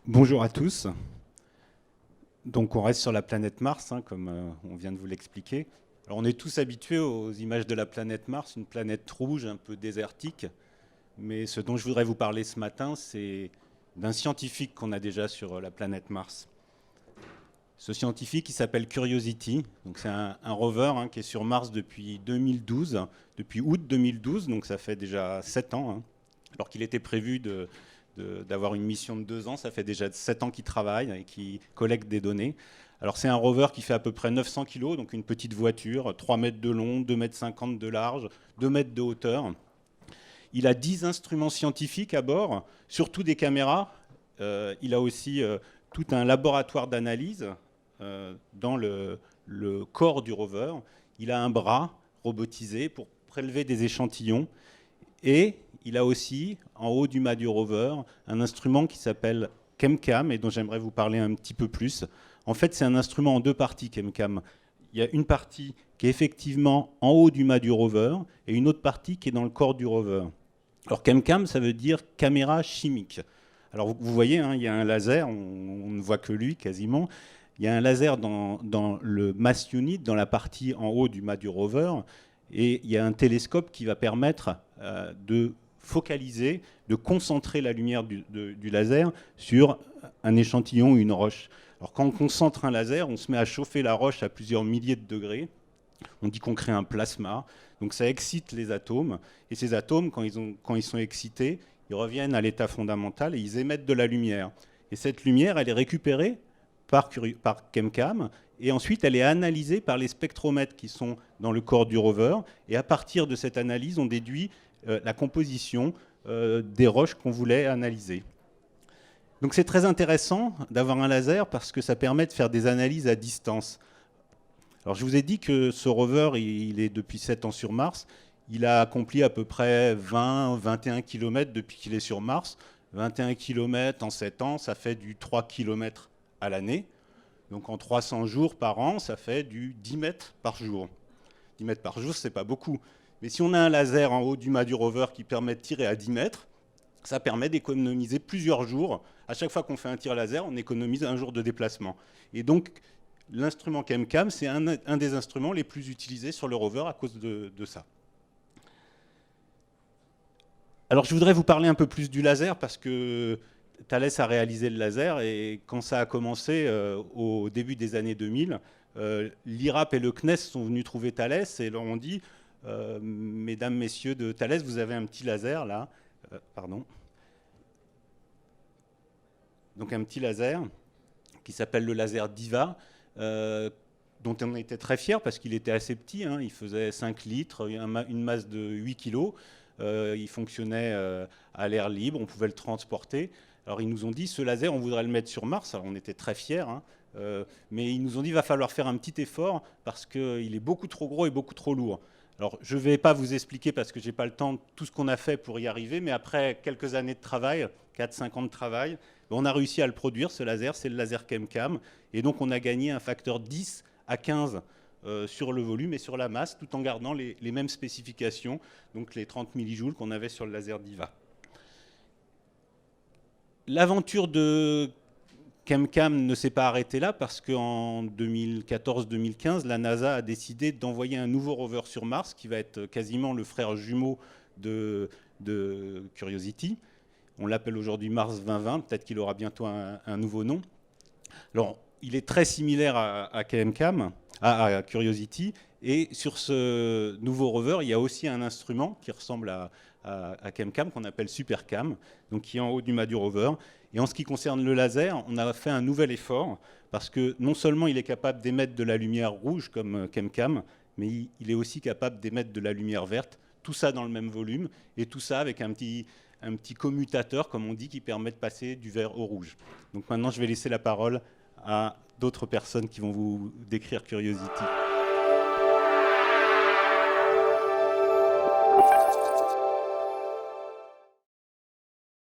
Bonjour à tous. Donc on reste sur la planète Mars, hein, comme on vient de vous l'expliquer. Alors on est tous habitués aux images de la planète Mars, une planète rouge, un peu désertique. Mais ce dont je voudrais vous parler ce matin, c'est d'un scientifique qu'on a déjà sur la planète Mars. Ce scientifique, il s'appelle Curiosity. Donc c'est un rover qui est sur Mars depuis 2012, depuis août 2012, donc ça fait déjà 7 ans. Alors qu'il était prévu d'avoir une mission de 2 ans. Ça fait déjà 7 ans qu'il travaille et qu'il collecte des données. Alors c'est un rover qui fait à peu près 900 kg, donc une petite voiture, 3 mètres de long, 2,50 m de large, 2 mètres de hauteur. Il a 10 instruments scientifiques à bord, surtout des caméras. Il a aussi tout un laboratoire d'analyse dans le corps du rover. Il a un bras robotisé pour prélever des échantillons. Et il a aussi, en haut du mât du rover, un instrument qui s'appelle ChemCam et dont j'aimerais vous parler un petit peu plus. En fait, c'est un instrument en 2 parties, ChemCam. Il y a une partie qui est effectivement en haut du mât du rover et une autre partie qui est dans le corps du rover. Alors ChemCam, ça veut dire caméra chimique. Alors vous voyez, il y a un laser, on ne voit que lui quasiment. Il y a un laser dans le mass unit, dans la partie en haut du mât du rover, et il y a un télescope qui va permettre de focaliser, de concentrer la lumière du laser sur un échantillon ou une roche. Alors quand on concentre un laser, on se met à chauffer la roche à plusieurs milliers de degrés. On dit qu'on crée un plasma. Donc ça excite les atomes. Et ces atomes, quand ils sont excités, ils reviennent à l'état fondamental et ils émettent de la lumière. Et cette lumière, elle est récupérée par ChemCam. Et ensuite, elle est analysée par les spectromètres qui sont dans le corps du rover. Et à partir de cette analyse, on déduit la composition des roches qu'on voulait analyser. Donc c'est très intéressant d'avoir un laser parce que ça permet de faire des analyses à distance. Alors je vous ai dit que ce rover, il est depuis 7 ans sur Mars. Il a accompli à peu près 20-21 km depuis qu'il est sur Mars. 21 km en 7 ans, ça fait du 3 km à l'année. Donc en 300 jours par an, ça fait du 10 mètres par jour. 10 mètres par jour, c'est pas beaucoup. Mais si on a un laser en haut du mât du rover qui permet de tirer à 10 mètres, ça permet d'économiser plusieurs jours. À chaque fois qu'on fait un tir laser, on économise un jour de déplacement. Et donc, l'instrument ChemCam, c'est un des instruments les plus utilisés sur le rover à cause de ça. Alors, je voudrais vous parler un peu plus du laser parce que Thales a réalisé le laser et quand ça a commencé au début des années 2000, l'IRAP et le CNES sont venus trouver Thales et leur ont dit mesdames, messieurs de Thales, vous avez un petit laser là, pardon. Donc un petit laser qui s'appelle le laser DIVA, dont on était très fiers parce qu'il était assez petit, il faisait 5 litres, une masse de 8 kilos, il fonctionnait à l'air libre, on pouvait le transporter. Alors ils nous ont dit, ce laser, on voudrait le mettre sur Mars, alors on était très fiers, mais ils nous ont dit, il va falloir faire un petit effort parce qu'il est beaucoup trop gros et beaucoup trop lourd. Alors je ne vais pas vous expliquer parce que je n'ai pas le temps tout ce qu'on a fait pour y arriver, mais après quelques années de travail, 4-5 ans de travail, on a réussi à le produire, ce laser, c'est le laser ChemCam, et donc on a gagné un facteur 10 à 15 sur le volume et sur la masse, tout en gardant les mêmes spécifications, donc les 30 millijoules qu'on avait sur le laser DIVA. L'aventure de ChemCam ne s'est pas arrêtée là parce qu'en 2014-2015, la NASA a décidé d'envoyer un nouveau rover sur Mars qui va être quasiment le frère jumeau de Curiosity. On l'appelle aujourd'hui Mars 2020, peut-être qu'il aura bientôt un nouveau nom. Alors, il est très similaire à ChemCam, à Curiosity, et sur ce nouveau rover, il y a aussi un instrument qui ressemble à ChemCam, qu'on appelle SuperCam, donc qui est en haut du mât du rover. Et en ce qui concerne le laser, on a fait un nouvel effort, parce que non seulement il est capable d'émettre de la lumière rouge comme ChemCam, mais il est aussi capable d'émettre de la lumière verte, tout ça dans le même volume, et tout ça avec un petit commutateur, comme on dit, qui permet de passer du vert au rouge. Donc maintenant, je vais laisser la parole à d'autres personnes qui vont vous décrire Curiosity.